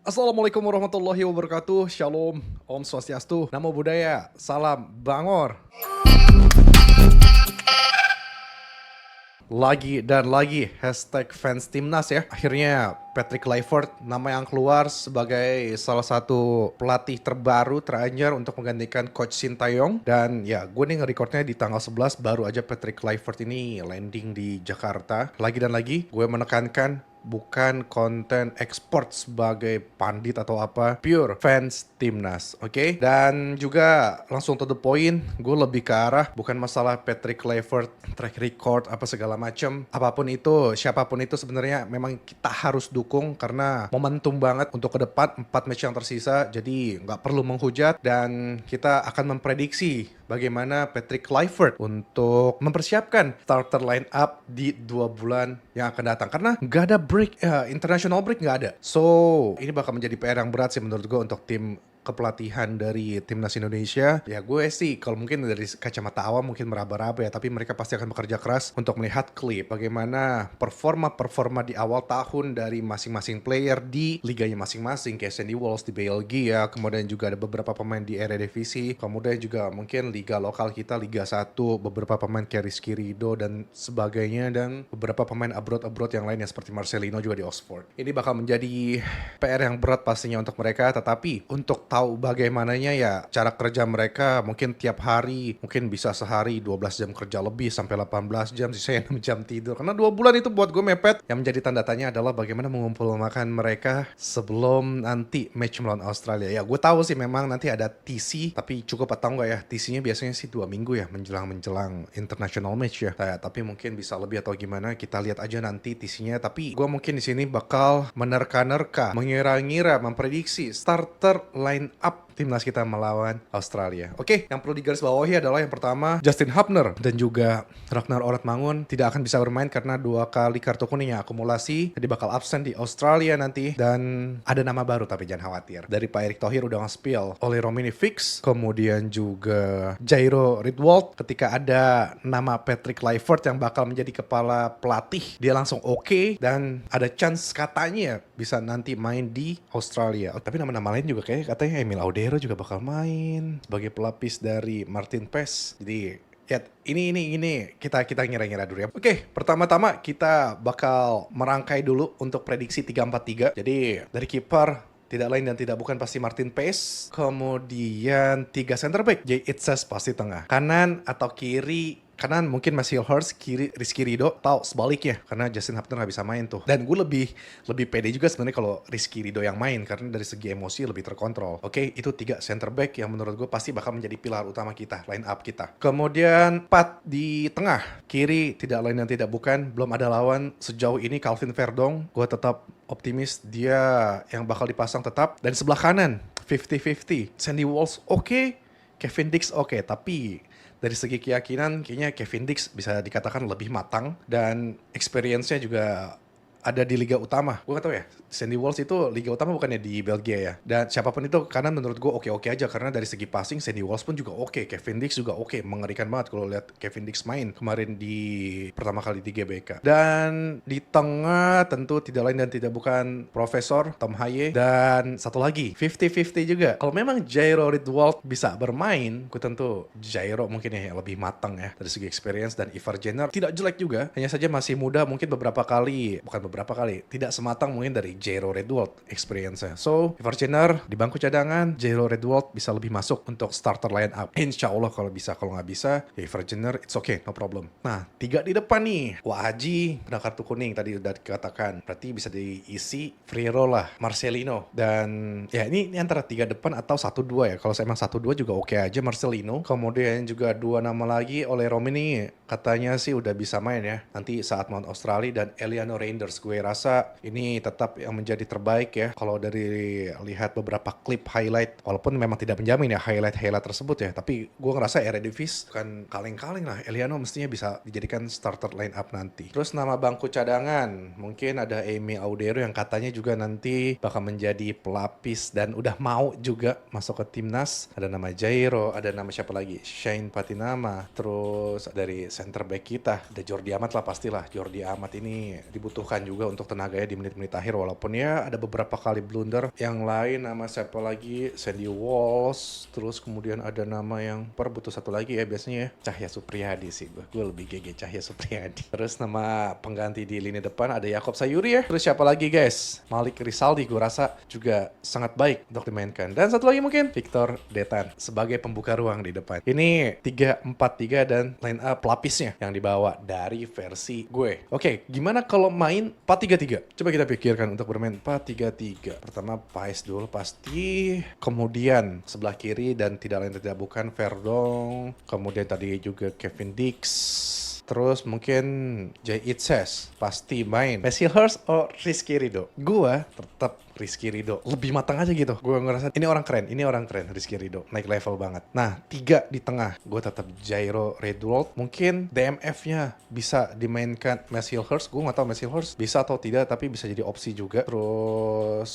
Assalamualaikum warahmatullahi wabarakatuh. Shalom, Om Swastiastu, Namo Buddhaya, Salam Bangor. Lagi dan lagi hashtag fans timnas ya. Akhirnya Patrick Kluivert nama yang keluar sebagai salah satu pelatih terbaru teranyar untuk menggantikan Coach Sintayong. Dan ya gue nih nge-recordnya di tanggal 11, baru aja Patrick Kluivert ini landing di Jakarta. Lagi dan lagi gue menekankan bukan konten ekspor sebagai pandit atau apa, pure fans timnas, oke? Dan juga langsung to the point, gue lebih ke arah bukan masalah Patrick Kluivert, track record apa segala macem, apapun itu, siapapun itu sebenarnya memang kita harus dukung karena momentum banget untuk ke depan 4 match yang tersisa, jadi nggak perlu menghujat dan kita akan memprediksi bagaimana Patrick Kluivert untuk mempersiapkan starter line up di 2 bulan yang akan datang karena nggak ada break, international break nggak ada. So ini bakal menjadi PR yang berat sih menurut gue untuk tim kepelatihan dari timnas Indonesia. Ya gue sih kalau mungkin dari kacamata awam mungkin meraba-raba ya, tapi mereka pasti akan bekerja keras untuk melihat klip bagaimana performa di awal tahun dari masing-masing player di liganya masing-masing, kayak Sandy Walsh di Belgia, kemudian juga ada beberapa pemain di Eredivisie, kemudian juga mungkin liga lokal kita Liga 1, beberapa pemain kayak Rizky Ridho dan sebagainya, dan beberapa pemain abroad yang lainnya seperti Marcelino juga di Oxford. Ini bakal menjadi PR yang berat pastinya untuk mereka, tetapi untuk tahu bagaimananya ya cara kerja mereka mungkin tiap hari, mungkin bisa sehari 12 jam kerja lebih sampai 18 jam, sisanya 6 jam tidur. Karena 2 bulan itu buat gue mepet. Yang menjadi tanda tanya adalah bagaimana mengumpulkan mereka sebelum nanti match melawan Australia. Ya gue tahu sih memang nanti ada TC, tapi cukup atau enggak ya? TC-nya biasanya sih 2 minggu ya menjelang international match ya. Tapi mungkin bisa lebih atau gimana, kita lihat aja nanti TC-nya. Tapi gue mungkin di sini bakal menerka-nerka, mengira-ngira, memprediksi starter line up timnas kita melawan Australia. Oke, yang perlu digarisbawahi adalah yang pertama, Justin Hubner dan juga Ragnar Orotmangun tidak akan bisa bermain karena 2 kali kartu kuning yang akumulasi, jadi bakal absen di Australia nanti. Dan ada nama baru tapi jangan khawatir. Dari Pak Erick Thohir udah nge-spill, Oleh Romini fix, kemudian juga Jairo Ridwold. Ketika ada nama Patrick Kluivert yang bakal menjadi kepala pelatih, dia langsung oke, dan ada chance katanya bisa nanti main di Australia. Tapi nama-nama lain juga kayak katanya Emil Audero juga bakal main sebagai pelapis dari Martin Pes. Jadi ya ini kita ngira-ngira dulu ya. Oke, pertama-tama kita bakal merangkai dulu untuk prediksi 3-4-3. Jadi dari kiper tidak lain dan tidak bukan pasti Martin Paes. Kemudian 3 center back, Jay Itzes pasti tengah. Kanan atau kiri, kanan mungkin Marcel Hurst, kiri Rizky Ridho, atau sebaliknya karena Justin Hubner nggak bisa main tuh. Dan gue lebih pede juga sebenarnya kalau Rizky Ridho yang main karena dari segi emosi lebih terkontrol. Oke, itu 3 center back yang menurut gue pasti bakal menjadi pilar utama kita, line up kita. Kemudian 4 di tengah, kiri tidak lain dan tidak bukan, belum ada lawan sejauh ini Calvin Verdong. Gue tetap optimis dia yang bakal dipasang tetap. Dan sebelah kanan 50-50, Sandy Walsh oke, Kevin Dix oke, tapi dari segi keyakinan kayaknya Kevin Dix bisa dikatakan lebih matang dan experience-nya juga ada di liga utama. Gue gak tau ya, Sandy Walsh itu liga utama bukannya di Belgia ya. Dan siapapun itu kanan menurut gue oke-oke aja karena dari segi passing Sandy Walsh pun juga oke, Kevin Dix juga oke. Mengerikan banget kalau lihat Kevin Dix main kemarin di pertama kali di GBK. Dan di tengah tentu tidak lain dan tidak bukan Profesor Tom Haye, dan satu lagi 50-50 juga. Kalau memang Jairo Ridwold bisa bermain, gue tentu Jairo mungkin ya yang lebih matang ya dari segi experience. Dan Ivar Jenner tidak jelek juga, hanya saja masih muda, mungkin tidak sematang mungkin dari Jairo Ridwold experience-nya. So, Ivar Jenner di bangku cadangan, Jairo Ridwold bisa lebih masuk untuk starter line up. Insya Allah kalau bisa, kalau nggak bisa, ya Ivar Jenner it's okay, no problem. Nah, 3 di depan nih. Wah Haji, kena kartu kuning tadi udah dikatakan. Berarti bisa diisi free roll lah, Marcelino. Dan ya ini antara 3 depan atau 1-2 ya. Kalau saya emang 1-2 juga oke aja Marcelino. Kemudian juga 2 nama lagi, Oleh Romini katanya sih udah bisa main ya. Nanti saat melawan Australia, dan Eliano Reinders. Gue rasa ini tetap yang menjadi terbaik ya kalau dari lihat beberapa klip highlight, walaupun memang tidak menjamin ya highlight tersebut ya, tapi gue ngerasa Eredivisie bukan kaleng-kaleng lah. Eliano mestinya bisa dijadikan starter line up nanti. Terus nama bangku cadangan mungkin ada Emil Audero yang katanya juga nanti bakal menjadi pelapis dan udah mau juga masuk ke timnas. Ada nama Jairo, ada nama siapa lagi, Shane Patinama. Terus dari center back kita ada Jordi Amat lah, pastilah Jordi Amat ini dibutuhkan juga untuk tenaganya di menit-menit akhir, walaupun ya ada beberapa kali blunder. Yang lain nama siapa lagi? Sandy Walsh, terus kemudian ada nama yang butuh satu lagi ya biasanya ya, Cahya Supriyadi sih gue lebih GG Cahya Supriyadi. Terus nama pengganti di lini depan ada Yaakob Sayuri ya. Terus siapa lagi guys? Malik Rizaldi gue rasa juga sangat baik untuk dimainkan. Dan satu lagi mungkin Victor Detan sebagai pembuka ruang di depan. Ini 3-4-3 dan line up pelapisnya yang dibawa dari versi gue. Oke, gimana kalau main 4-3-3? Coba kita pikirkan untuk bermain 4-3-3. Pertama Paes dulu pasti, kemudian sebelah kiri dan tidak lain tidak bukan Verdong, kemudian tadi juga Kevin Dix, terus mungkin Jay Itzes pasti main. Messilhurst atau Rizky Ridho? Gua tetap Rizky Ridho. Lebih matang aja gitu. Gua ngerasa ini orang keren Rizky Ridho. Naik level banget. Nah, 3 di tengah. Gua tetap Jairo Redwold. Mungkin DMF-nya bisa dimainkan Messilhurst. Gua nggak tahu Messilhurst bisa atau tidak, tapi bisa jadi opsi juga. Terus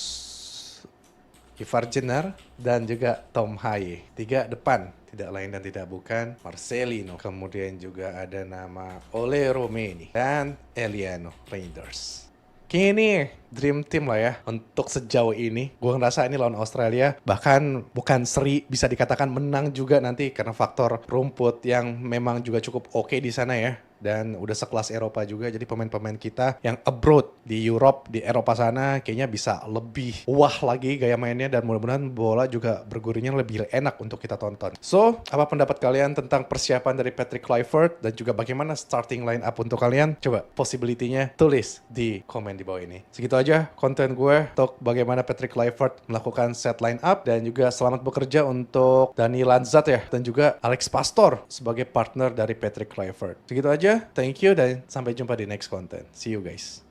Ivar Jenner dan juga Tom Haye. 3 depan, tidak lain dan tidak bukan Marcelino. Kemudian juga ada nama Ole Romeni dan Eliano Reinders. Kayaknya ini dream team lah ya untuk sejauh ini. Gue ngerasa ini lawan Australia bahkan bukan seri, bisa dikatakan menang juga nanti karena faktor rumput yang memang juga cukup oke di sana ya. Dan udah sekelas Eropa juga, jadi pemain-pemain kita yang abroad di Europe, di Eropa sana kayaknya bisa lebih wah lagi gaya mainnya, dan mudah-mudahan bola juga bergurihnya lebih enak untuk kita tonton. So, apa pendapat kalian tentang persiapan dari Patrick Kluivert dan juga bagaimana starting line up untuk kalian? Coba possibility-nya tulis di komen di bawah ini. Segitu aja konten gue untuk bagaimana Patrick Kluivert melakukan set line up, dan juga selamat bekerja untuk Dani Lanzat ya, dan juga Alex Pastor sebagai partner dari Patrick Kluivert. Segitu aja. Thank you dan sampai jumpa di next content. See you guys.